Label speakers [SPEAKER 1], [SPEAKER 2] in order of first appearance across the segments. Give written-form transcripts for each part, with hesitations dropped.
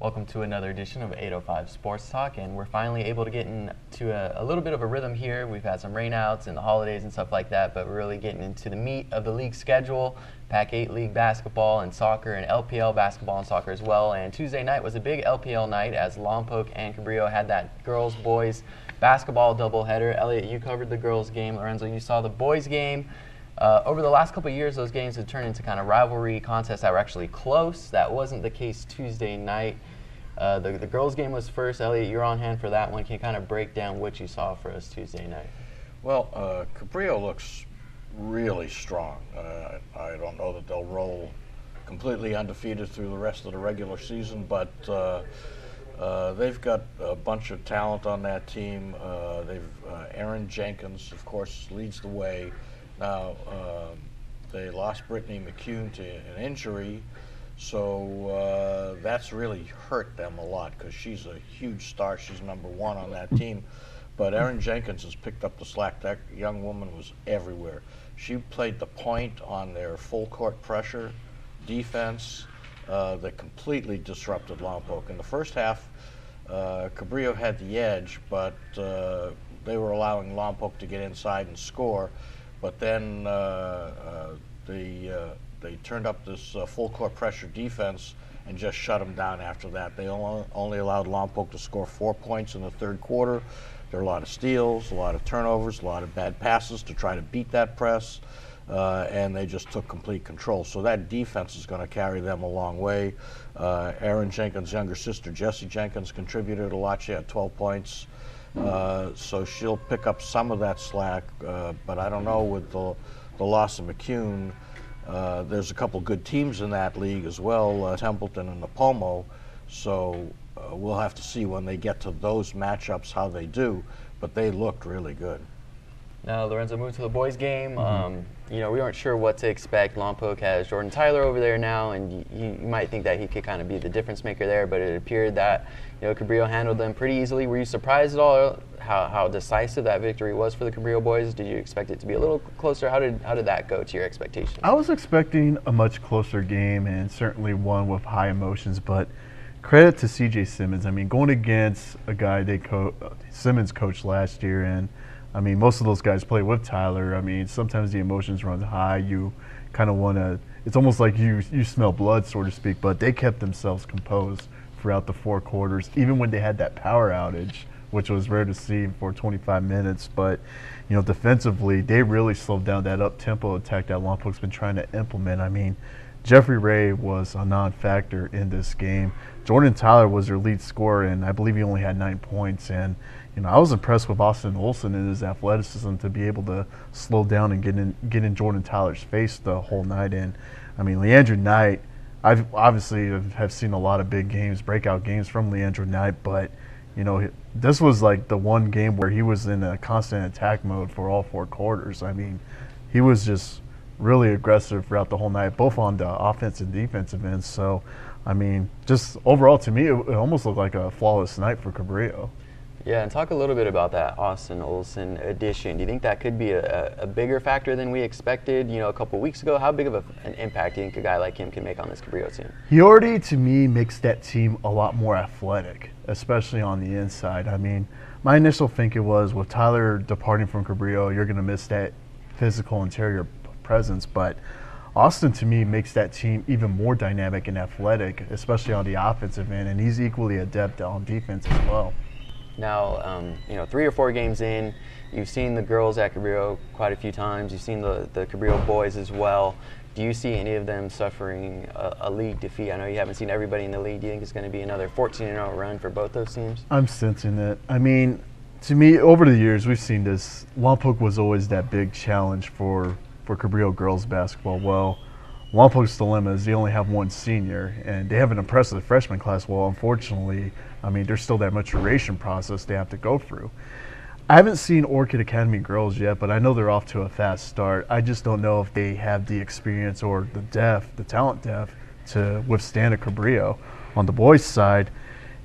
[SPEAKER 1] Welcome to another edition of 805 Sports Talk, and we're finally able to get into a little bit of a rhythm here. We've had some rainouts and the holidays and stuff like that, but we're really getting into the meat of the league schedule. PAC8 league basketball and soccer, and LPL basketball and soccer as well. And Tuesday night was a big LPL night as Lompoc and Cabrillo had that girls-boys basketball doubleheader. Elliot, you covered the girls game. Lorenzo, you saw the boys game. Over the last couple of years, those games have turned into kind of rivalry contests that were actually close. That wasn't the case Tuesday night. The girls' game was first. Elliot, you're on hand for that one. Can you kind of break down what you saw for us Tuesday night?
[SPEAKER 2] Well, Cabrillo looks really strong. I don't know that they'll roll completely undefeated through the rest of the regular season, but they've got a bunch of talent on that team. Erin Jenkins, of course, leads the way. Now, they lost Brittany McCune to an injury, so that's really hurt them a lot because she's a huge star. She's number one on that team. But Erin Jenkins has picked up the slack. That young woman was everywhere. She played the point on their full court pressure defense that completely disrupted Lompoc. In the first half, Cabrillo had the edge, but they were allowing Lompoc to get inside and score. But then they turned up this full court pressure defense and just shut them down after that. They only allowed Lompoc to score 4 points in the third quarter. There were a lot of steals, a lot of turnovers, a lot of bad passes to try to beat that press, and they just took complete control. So that defense is going to carry them a long way. Erin Jenkins' younger sister, Jessie Jenkins, contributed a lot. She had 12 points. So she'll pick up some of that slack, but I don't know with the loss of McCune. There's a couple good teams in that league as well, Templeton and Napomo, so we'll have to see when they get to those matchups how they do, but they looked really good.
[SPEAKER 1] Now, Lorenzo, moved to the boys game. We weren't sure what to expect. Lompoc has Jordan Tyler over there now, and you might think that he could kind of be the difference maker there, but it appeared that Cabrillo handled them pretty easily. Were you surprised at all how decisive that victory was for the Cabrillo boys? Did you expect it to be a little closer? How did that go to your expectations?
[SPEAKER 3] I was expecting a much closer game and certainly one with high emotions, but credit to C.J. Simmons. I mean, going against a guy Simmons coached last year, and I mean, most of those guys play with Tyler. I mean, sometimes the emotions run high. You kind of want to – it's almost like you smell blood, so to speak, but they kept themselves composed throughout the four quarters, even when they had that power outage, which was rare to see for 25 minutes. But, defensively, they really slowed down that up-tempo attack that Lompoc's been trying to implement. I mean, Jeffrey Ray was a non-factor in this game. Jordan Tyler was their lead scorer, and I believe he only had 9 points. And I was impressed with Austin Olson and his athleticism to be able to slow down and get in Jordan Tyler's face the whole night. And I mean, Leandro Knight, I've obviously have seen a lot of big games, breakout games from Leandro Knight, but this was like the one game where he was in a constant attack mode for all four quarters. I mean, he was just really aggressive throughout the whole night, both on the offense and defensive ends. So, I mean, just overall to me, it almost looked like a flawless night for Cabrillo.
[SPEAKER 1] Yeah, and talk a little bit about that Austin Olson addition. Do you think that could be a bigger factor than we expected, a couple of weeks ago? How big of an impact do you think a guy like him can make on this Cabrillo team?
[SPEAKER 3] He already, to me, makes that team a lot more athletic, especially on the inside. I mean, my initial thinking was with Tyler departing from Cabrillo, you're going to miss that physical interior presence, but Austin, to me, makes that team even more dynamic and athletic, especially on the offensive end, and he's equally adept on defense as well.
[SPEAKER 1] Now, 3 or 4 games in, you've seen the girls at Cabrillo quite a few times. You've seen the Cabrillo boys as well. Do you see any of them suffering a league defeat? I know you haven't seen everybody in the league. Do you think it's going to be another 14-0 run for both those teams? I'm
[SPEAKER 3] sensing it. I mean, to me, over the years, we've seen this. Lompoc was always that big challenge for Cabrillo girls basketball. Well, Lompoc's dilemma is they only have one senior, and they have an impressive freshman class. Well, unfortunately, I mean, there's still that maturation process they have to go through. I haven't seen Orchid Academy girls yet, but I know they're off to a fast start. I just don't know if they have the experience or the talent depth to withstand a Cabrillo. On the boys' side,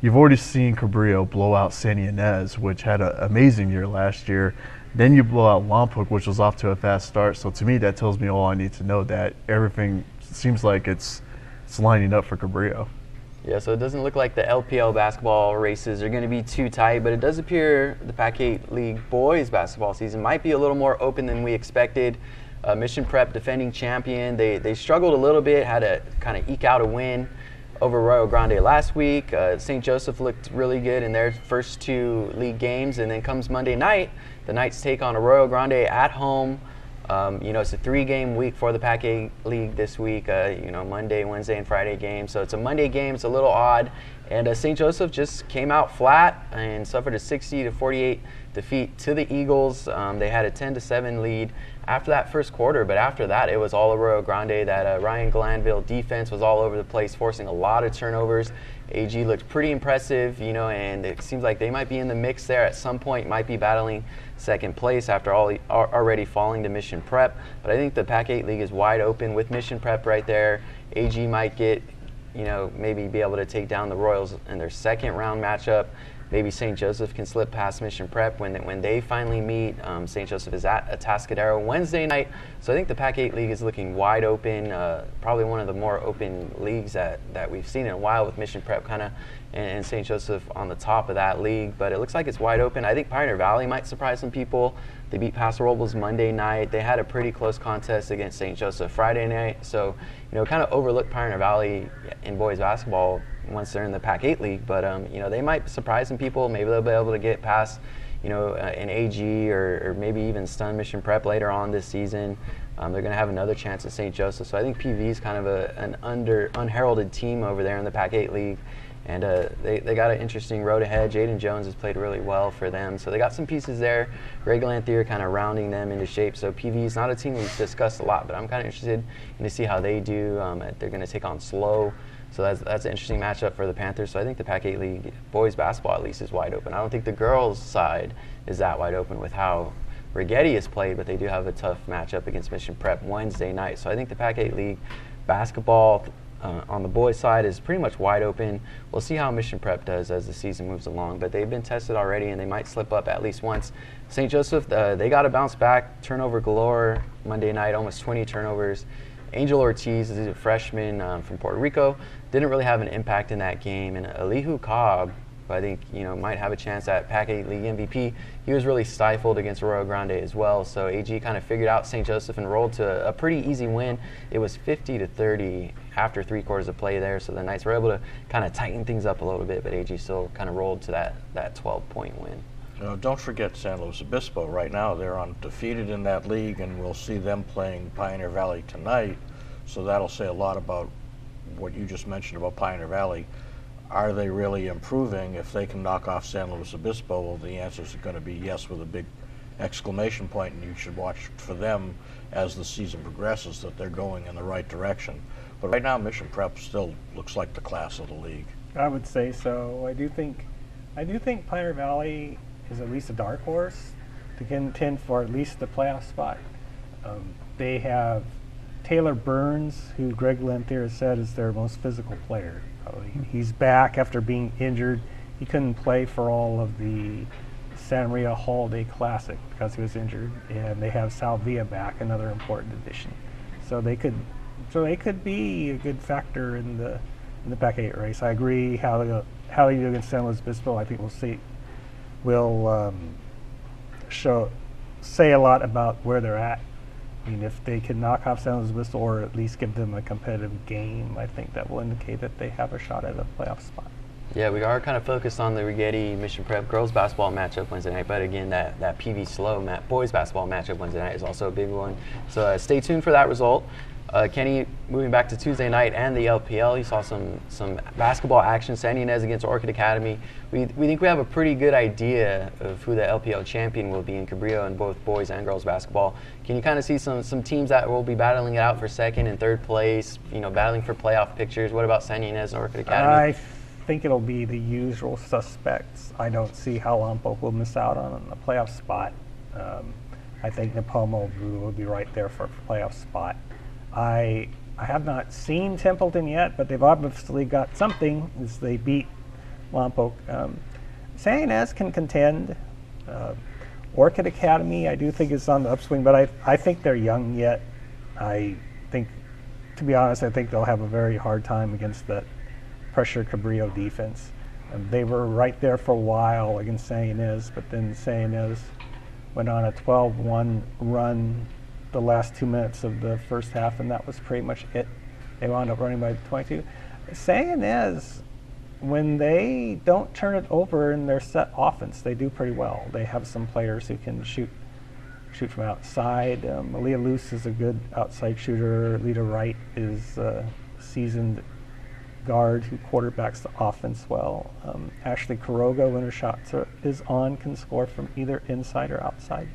[SPEAKER 3] you've already seen Cabrillo blow out San Ynez, which had an amazing year last year. Then you blow out Lompoc, which was off to a fast start. So to me, that tells me all I need to know, that everything seems like it's lining up for Cabrillo.
[SPEAKER 1] Yeah, so it doesn't look like the LPL basketball races are going to be too tight, but it does appear the PAC8 League boys basketball season might be a little more open than we expected. Mission Prep, defending champion, they struggled a little bit, had to kind of eke out a win over Royal Grande last week. St. Joseph looked really good in their first 2 league games, and then comes Monday night, the Knights take on a Royal Grande at home. It's a 3-game week for the PAC8 League this week, Monday, Wednesday, and Friday games. So it's a Monday game. It's a little odd. And St. Joseph just came out flat and suffered a 60-48 defeat to the Eagles. They had a 10-7 lead after that first quarter, but after that, it was all a Royal Grande. That Ryan Glanville defense was all over the place, forcing a lot of turnovers. AG looked pretty impressive, and it seems like they might be in the mix there at some point, might be battling second place after already falling to Mission Prep. But I think the PAC8 League is wide open with Mission Prep right there. AG might get, maybe be able to take down the Royals in their second round matchup. Maybe St. Joseph can slip past Mission Prep when they finally meet. St. Joseph is at Atascadero Wednesday night. So I think the PAC8 League is looking wide open, probably one of the more open leagues that we've seen in a while, with Mission Prep kind of and St. Joseph on the top of that league. But it looks like it's wide open. I think Pioneer Valley might surprise some people. They beat Paso Robles Monday night. They had a pretty close contest against St. Joseph Friday night. So, kind of overlooked Pioneer Valley in boys basketball once they're in the PAC8 League. But, they might surprise some people. Maybe they'll be able to get past, an AG or maybe even stun Mission Prep later on this season. They're going to have another chance at St. Joseph. So I think PV is kind of an unheralded team over there in the PAC8 League. And they got an interesting road ahead. Jaden Jones has played really well for them. So they got some pieces there. Greg Lanthier kind of rounding them into shape. So PV is not a team we've discussed a lot, but I'm kind of interested to see how they do. They're going to take on Slow. So that's an interesting matchup for the Panthers. So I think the PAC8 League boys basketball at least is wide open. I don't think the girls side is that wide open with how Rigetti is played, but they do have a tough matchup against Mission Prep Wednesday night. So I think the PAC8 League basketball on the boys' side is pretty much wide open. We'll see how Mission Prep does as the season moves along, but they've been tested already and they might slip up at least once. St. Joseph, they got to bounce back. Turnover galore Monday night, almost 20 turnovers. Angel Ortiz is a freshman from Puerto Rico. Didn't really have an impact in that game. And Elihu Cobb, who I think might have a chance at PAC8 League MVP, he was really stifled against Royal Grande as well. So AG kind of figured out St. Joseph and rolled to a pretty easy win. It was 50-30 after 3 quarters of play there. So the Knights were able to kind of tighten things up a little bit, but AG still kind of rolled to that 12-point win.
[SPEAKER 2] Don't forget San Luis Obispo. Right now they're undefeated in that league, and we'll see them playing Pioneer Valley tonight. So that'll say a lot about what you just mentioned about Pioneer Valley. Are they really improving? If they can knock off San Luis Obispo, well, the answer is going to be yes with a big exclamation point, and you should watch for them as the season progresses, that they're going in the right direction. But right now, Mission Prep still looks like the class of the league.
[SPEAKER 4] I would say so. I do think Pioneer Valley is at least a dark horse to contend for at least the playoff spot. They have Taylor Burns, who Greg Lanthier has said is their most physical player. He's back after being injured. He couldn't play for all of the Santa Maria Holiday Classic because he was injured, and they have Salvia back, another important addition. So they could be a good factor in the PAC8 race. I agree. How they do against San Luis Obispo, I think we'll see. Will say a lot about where they're at. I mean, if they can knock off San Luis Obispo or at least give them a competitive game, I think that will indicate that they have a shot at a playoff spot.
[SPEAKER 1] Yeah, we are kind of focused on the Rigetti Mission Prep girls basketball matchup Wednesday night, but again, that PV Slow boys basketball matchup Wednesday night is also a big one. So stay tuned for that result. Kenny, moving back to Tuesday night and the LPL, you saw some basketball action. San Ynez against Orchid Academy. We think we have a pretty good idea of who the LPL champion will be in Cabrillo in both boys and girls basketball. Can you kind of see some teams that will be battling it out for second and third place, battling for playoff pictures? What about San Ynez and Orchid Academy?
[SPEAKER 4] I think it'll be the usual suspects. I don't see how Lompoc will miss out on a playoff spot. I think Napomo will be right there for a playoff spot. I have not seen Templeton yet, but they've obviously got something as they beat Lompoc. San Ynez can contend. Orchid Academy, I do think is on the upswing, but I think they're young yet. I think, to be honest, I think they'll have a very hard time against the pressure Cabrillo defense. They were right there for a while against San Ynez, but then San Ynez went on a 12-1 run the last 2 minutes of the first half, and that was pretty much it. They wound up running by 22. San Ynez, when they don't turn it over in their set offense, they do pretty well. They have some players who can shoot from outside. Aaliyah Luce is a good outside shooter. Lita Wright is a seasoned guard who quarterbacks the offense well. Ashley Kuroga, when her shot is on, can score from either inside or outside.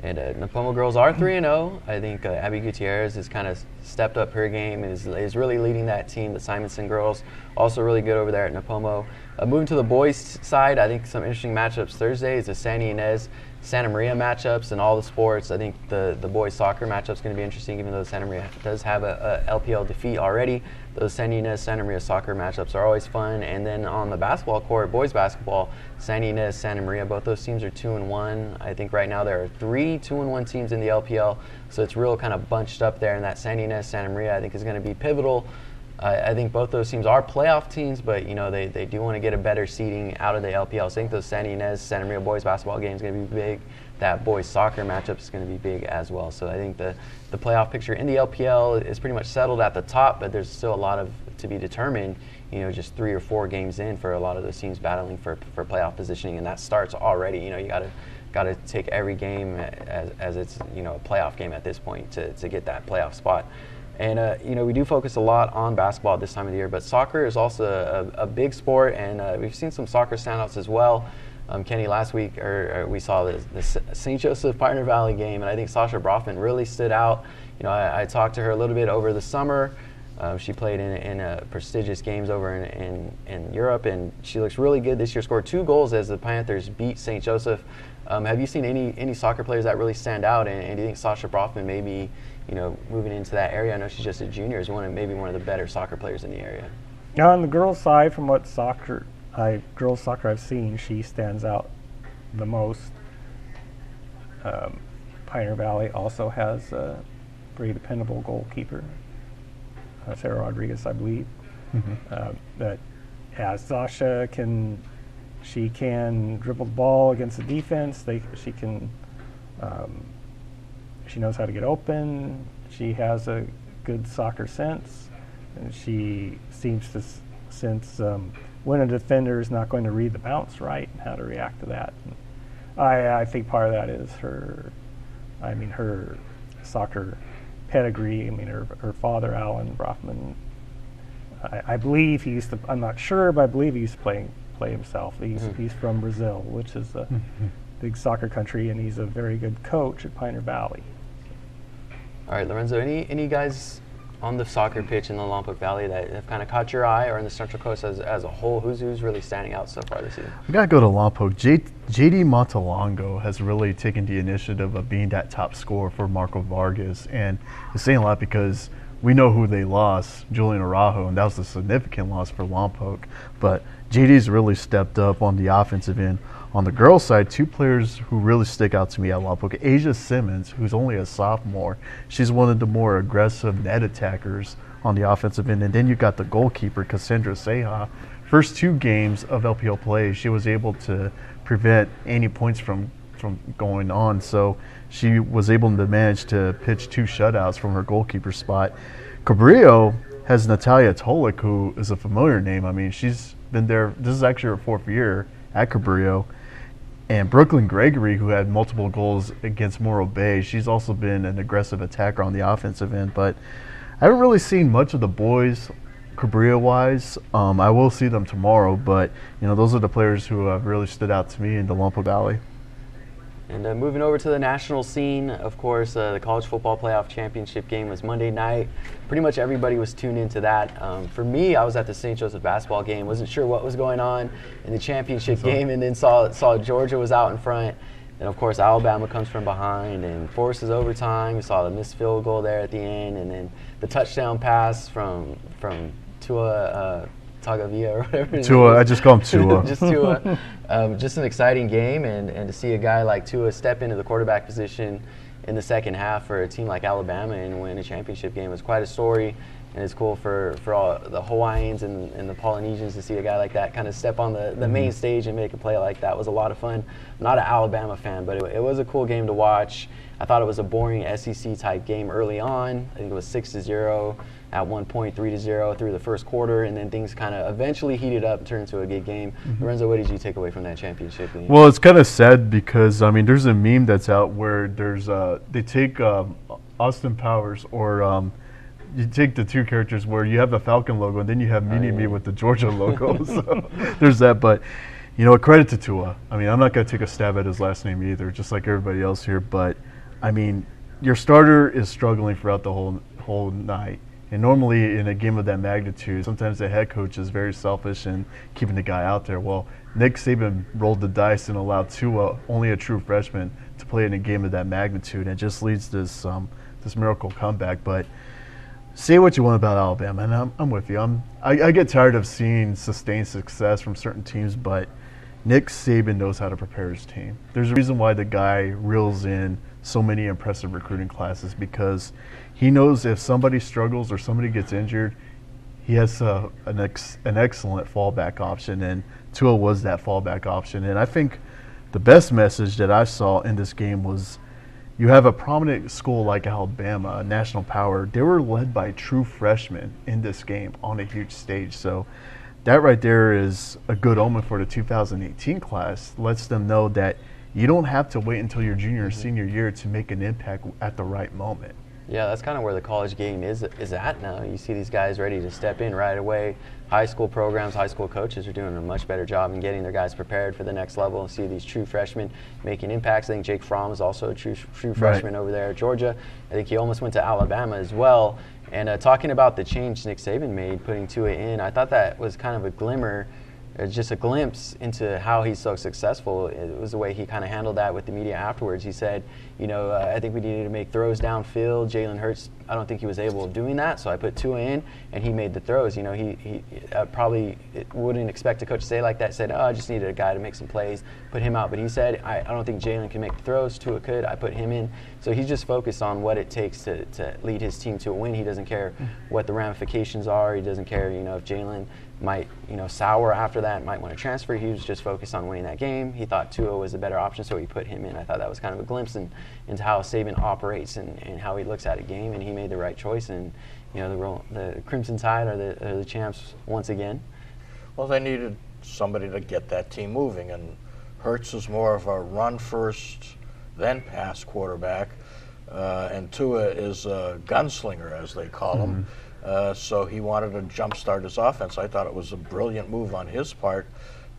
[SPEAKER 1] And Nipomo girls are 3-0. I think Abby Gutierrez has kind of stepped up her game and is really leading that team. The Simonson girls also really good over there at Nipomo. Moving to the boys' side, I think some interesting matchups Thursday is the San Ynez Santa Maria matchups in all the sports. I think the boys soccer matchup is going to be interesting, even though Santa Maria does have a LPL defeat already. Those San Ynez Santa Maria soccer matchups are always fun. And then on the basketball court, boys basketball, San Ynez, Santa Maria, both those teams are 2-1. I think right now there are 3 2-1 teams in the LPL, so it's real kind of bunched up there. And that San Ynez Santa Maria, I think, is going to be pivotal. I think both those teams are playoff teams, but they do want to get a better seeding out of the LPL. So I think those San Ynez, Santa Maria boys basketball game is going to be big. That boys soccer matchup is going to be big as well. So I think the playoff picture in the LPL is pretty much settled at the top, but there's still a lot of to be determined. Just 3 or 4 games in for a lot of those teams battling for playoff positioning, and that starts already. You got to take every game as it's a playoff game at this point to get that playoff spot. And we do focus a lot on basketball at this time of the year, but soccer is also a big sport, and we've seen some soccer standouts as well. Kenny, last week we saw the St. Joseph Pioneer Valley game, and I think Sasha Brofman really stood out. I talked to her a little bit over the summer. She played in prestigious games over in Europe, and she looks really good this year. Scored 2 goals as the Panthers beat St. Joseph. Have you seen any soccer players that really stand out, and do you think Sasha Brofman maybe moving into that area? I know she's just a junior, is maybe one of the better soccer players in the area.
[SPEAKER 4] Now, on the girls' side, from what girls' soccer I've seen, she stands out the most. Pioneer Valley also has a pretty dependable goalkeeper, Sarah Rodriguez, I believe.
[SPEAKER 3] Mm-hmm.
[SPEAKER 4] That as Sasha can dribble the ball against the defense. She knows how to get open. She has a good soccer sense, and she seems to sense when a defender is not going to read the bounce right and how to react to that. And I think part of that is her soccer pedigree. Her father, Alan Brofman, I believe he used to, I'm not sure, but I believe he used to play himself. He's from Brazil, which is a big soccer country, and he's a very good coach at Pioneer Valley.
[SPEAKER 1] All right, Lorenzo, any guys on the soccer pitch in the Lompoc Valley that have kind of caught your eye, or in the Central Coast as a whole? Who's really standing out so far this season?
[SPEAKER 3] We got to go to Lompoc. JD Montalongo has really taken the initiative of being that top scorer for Marco Vargas, and it's saying a lot because we know who they lost, Julian Araujo, and that was a significant loss for Lompoc. But JD's really stepped up on the offensive end. On the girls' side, 2 players who really stick out to me at Lompoc. Asia Simmons, who's only a sophomore. She's one of the more aggressive net attackers on the offensive end. And then you got the goalkeeper, Cassandra Seja. First 2 games of LPL play, she was able to prevent any points from going on. So she was able to manage to pitch 2 shutouts from her goalkeeper spot. Cabrillo has Natalia Tolik, who is a familiar name. She's been there. This is actually her 4th year at Cabrillo. And Brooklyn Gregory, who had multiple goals against Morro Bay, she's also been an aggressive attacker on the offensive end. But I haven't really seen much of the boys Cabrillo-wise. I will see them tomorrow, but those are the players who have really stood out to me in the Lompoc Valley.
[SPEAKER 1] And moving over to the national scene, of course, the College Football Playoff Championship game was Monday night. Pretty much everybody was tuned into that. For me, I was at the St. Joseph basketball game. Wasn't sure what was going on in the championship game, and then saw Georgia was out in front. And, of course, Alabama comes from behind and forces overtime. We saw the missed field goal there at the end, and then the touchdown pass from Tua Tagovailoa or whatever.
[SPEAKER 3] Tua, I just call him Tua.
[SPEAKER 1] Just Tua. Just an exciting game, and to see a guy like Tua step into the quarterback position in the second half for a team like Alabama and win a championship game was quite a story. And it's cool for all the Hawaiians and the Polynesians to see a guy like that kind of step on the main stage and make a play like that. It was a lot of fun. I'm not an Alabama fan, but it was a cool game to watch. I thought it was a boring SEC-type game early on. I think it was 6-0, at one point 3-0 through the first quarter, and then things kind of eventually heated up and turned into a good game. Lorenzo, what did you take away from that championship game?
[SPEAKER 3] Well, it's kind of sad because, I mean, there's a meme that's out where there's they take Austin Powers or you take the two characters where you have the Falcon logo and then you have Me with the Georgia logo. So there's that. But, you know, credit to Tua. I mean, I'm not going to take a stab at his last name either, just like everybody else here. But, I mean, your starter is struggling throughout the whole night. And normally in a game of that magnitude, sometimes the head coach is very selfish in keeping the guy out there. Well, Nick Saban rolled the dice and allowed Tua, only a true freshman, to play in a game of that magnitude. And it just leads to this miracle comeback. But say what you want about Alabama, and I'm with you. I get tired of seeing sustained success from certain teams, but Nick Saban knows how to prepare his team. There's a reason why the guy reels in so many impressive recruiting classes, because he knows if somebody struggles or somebody gets injured, he has an excellent fallback option, and Tua was that fallback option. And I think the best message that I saw in this game was, you have a prominent school like Alabama, a national power. They were led by true freshmen in this game on a huge stage. So that right there is a good omen for the 2018 class. Lets them know that you don't have to wait until your junior or senior year to make an impact at the right moment.
[SPEAKER 1] Yeah, that's kind of where the college game is at now. You see these guys ready to step in right away. High school programs, high school coaches are doing a much better job in getting their guys prepared for the next level. And see these true freshmen making impacts. I think Jake Fromm is also a true freshman over there at Georgia. I think he almost went to Alabama as well. And talking about the change Nick Saban made, putting Tua in, I thought that was kind of a glimmer, just a glimpse into how he's so successful. It was the way he kind of handled that with the media afterwards. He said, I think we needed to make throws downfield. Jalen Hurts, I don't think he was able of doing that, so I put Tua in, and he made the throws. He probably wouldn't expect a coach to say like that. Said, I just needed a guy to make some plays, put him out. But he said, I don't think Jalen can make the throws. Tua could. I put him in. So he's just focused on what it takes to lead his team to a win. He doesn't care what the ramifications are. He doesn't care, if Jalen might, sour after that, might want to transfer. He was just focused on winning that game. He thought Tua was a better option, so he put him in. I thought that was kind of a glimpse into how Saban operates and how he looks at a game, and he made the right choice. And the Crimson Tide are the champs once again.
[SPEAKER 2] Well, they needed somebody to get that team moving, and Hurts is more of a run first, then pass quarterback, and Tua is a gunslinger, as they call him. So he wanted to jumpstart his offense. I thought it was a brilliant move on his part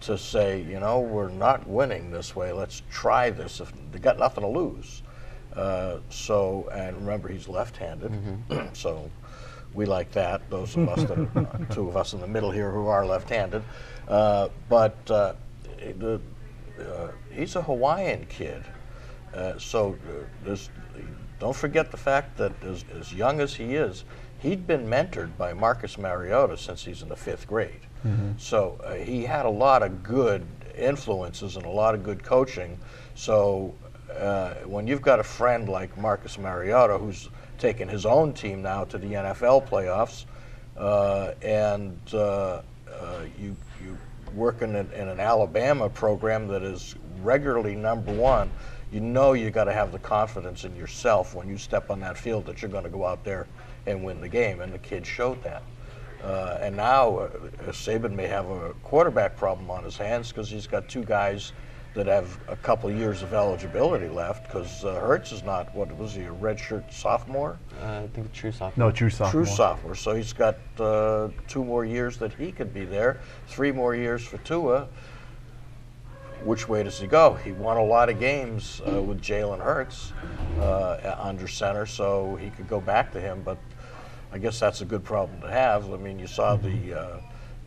[SPEAKER 2] to say, we're not winning this way. Let's try this. They got nothing to lose. And remember, he's left-handed, so we like that. Those of us that two of us in the middle here who are left-handed, but he's a Hawaiian kid. Don't forget the fact that as young as he is, he'd been mentored by Marcus Mariota since he's in the 5th grade. So he had a lot of good influences and a lot of good coaching. So when you've got a friend like Marcus Mariota, who's taken his own team now to the NFL playoffs, and you work in an Alabama program that is regularly #1, you got to have the confidence in yourself when you step on that field that you're going to go out there and win the game, and the kid showed that. And now Saban may have a quarterback problem on his hands because he's got two guys that have a couple of years of eligibility left, because Hurts is not, what was he, a redshirt sophomore?
[SPEAKER 1] I think true sophomore.
[SPEAKER 3] No, true sophomore.
[SPEAKER 2] True sophomore. So he's got 2 more years that he could be there, 3 more years for Tua. Which way does he go? He won a lot of games with Jalen Hurts under center, so he could go back to him, but I guess that's a good problem to have. I mean, you saw the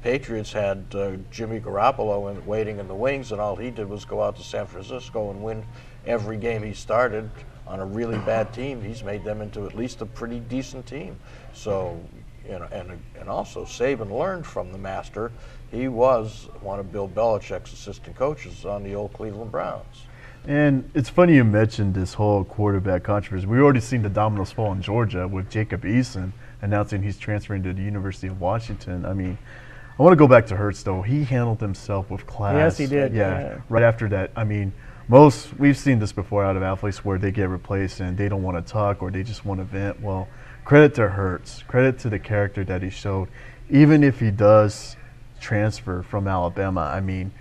[SPEAKER 2] Patriots had Jimmy Garoppolo waiting in the wings, and all he did was go out to San Francisco and win every game he started on a really bad team. He's made them into at least a pretty decent team. So, and also Saban learned from the master. He was one of Bill Belichick's assistant coaches on the old Cleveland Browns.
[SPEAKER 3] And it's funny you mentioned this whole quarterback controversy. We already seen the dominoes fall in Georgia with Jacob Eason announcing he's transferring to the University of Washington. I mean, I want to go back to Hurts, though. He handled himself with class.
[SPEAKER 4] Yes, he did.
[SPEAKER 3] Yeah, right after that. I mean, we've seen this before out of athletes where they get replaced and they don't want to talk or they just want to vent. Well, credit to Hurts. Credit to the character that he showed. Even if he does transfer from Alabama, I mean,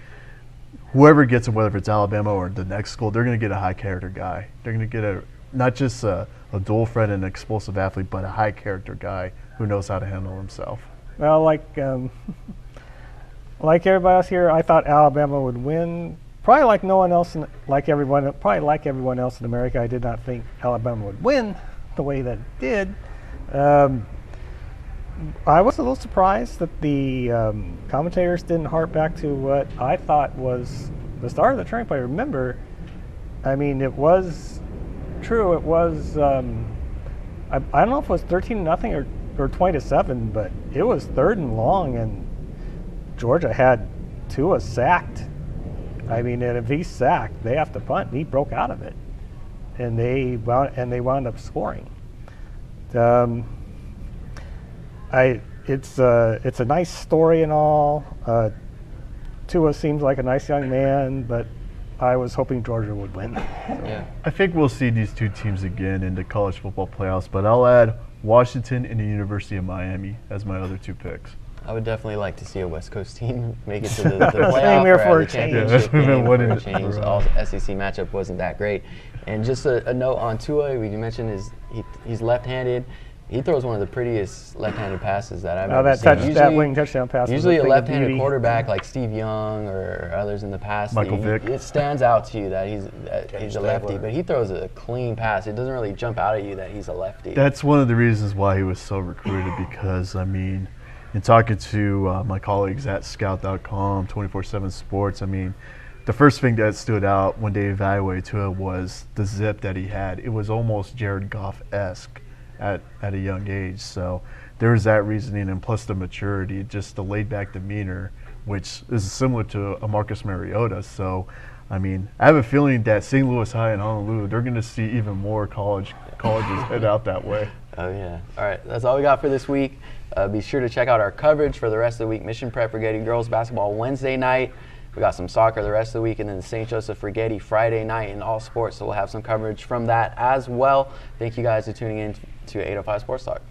[SPEAKER 3] whoever gets him, whether it's Alabama or the next school, they're going to get a high-character guy. They're going to get not just a dual threat and an explosive athlete, but a high-character guy who knows how to handle himself.
[SPEAKER 4] Well, like everybody else here, I thought Alabama would win. Probably like no one else, like everyone else in America, I did not think Alabama would win the way that it did. I was a little surprised that the commentators didn't harp back to what I thought was the start of the turning point. Remember, I mean, it was true. It was I don't know if it was 13-0 or 20-7, but it was 3rd and long, and Georgia had Tua sacked. I mean, and if he's sacked, they have to punt. And he broke out of it, and they wound up scoring. It's a nice story and all. Tua seems like a nice young man, but I was hoping Georgia would win.
[SPEAKER 1] Yeah.
[SPEAKER 3] I think we'll see these two teams again in the college football playoffs, but I'll add Washington and the University of Miami as my other two picks.
[SPEAKER 1] I would definitely like to see a West Coast team make it to the playoff
[SPEAKER 4] here
[SPEAKER 1] or
[SPEAKER 4] for
[SPEAKER 1] the
[SPEAKER 4] a change.
[SPEAKER 1] championship
[SPEAKER 3] We've been
[SPEAKER 1] game
[SPEAKER 3] winning
[SPEAKER 1] for a
[SPEAKER 3] it
[SPEAKER 1] change.
[SPEAKER 3] for a
[SPEAKER 1] All
[SPEAKER 3] while.
[SPEAKER 1] SEC matchup wasn't that great. And just a note on Tua, we mentioned he's left-handed. He throws one of the prettiest left-handed passes that I've ever seen.
[SPEAKER 4] That wing touchdown pass.
[SPEAKER 1] Usually
[SPEAKER 4] was
[SPEAKER 1] a
[SPEAKER 4] thing of
[SPEAKER 1] left-handed
[SPEAKER 4] beauty.
[SPEAKER 1] quarterback like Steve Young or others in the past,
[SPEAKER 3] Michael Vick.
[SPEAKER 1] it stands out to you that he's a lefty,
[SPEAKER 2] Stabler.
[SPEAKER 1] but he throws a clean pass. It doesn't really jump out at you that he's a lefty.
[SPEAKER 3] That's one of the reasons why he was so recruited because, I mean, in talking to my colleagues at Scout.com, 247 Sports, I mean, the first thing that stood out when they evaluated Tua was the zip that he had. It was almost Jared Goff-esque at a young age. So there was that reasoning, and plus the maturity, just the laid-back demeanor, which is similar to a Marcus Mariota. So, I mean, I have a feeling that St. Louis High and Honolulu, they're going to see even more colleges head out that way.
[SPEAKER 1] Oh, yeah. All right, that's all we got for this week. Be sure to check out our coverage for the rest of the week. Mission Prep Rigetti girls basketball Wednesday night. We got some soccer the rest of the week, and then the St. Joseph Rigetti Friday night in all sports. So we'll have some coverage from that as well. Thank you guys for tuning in to 805 Sports Talk.